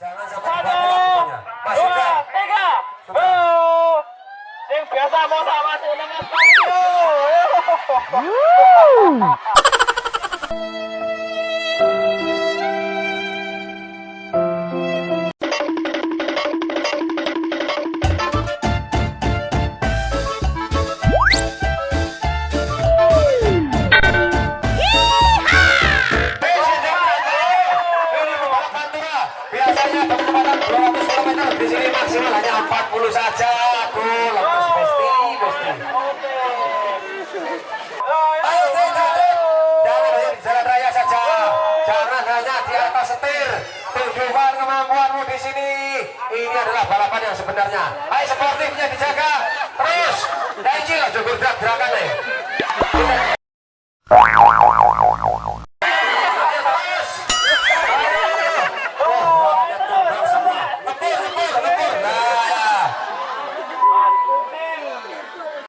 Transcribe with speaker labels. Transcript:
Speaker 1: Jangan sampai
Speaker 2: Satu,
Speaker 1: dibawa pokoknya. Mas
Speaker 2: dua,
Speaker 1: sudah.
Speaker 2: tiga.
Speaker 1: Sudah.
Speaker 2: Yang biasa mau sama dengan
Speaker 1: Biasanya kecepatan 200 km, di sini maksimal hanya 40 saja. Tuh, lepas besti. Ayo jangan hanya di jalan raya saja, jangan hanya di atas setir. Tunjukkan kemampuanmu di sini. Ini adalah balapan yang sebenarnya. Ayo sportifnya dijaga terus. Dan ini loh gerakan nih.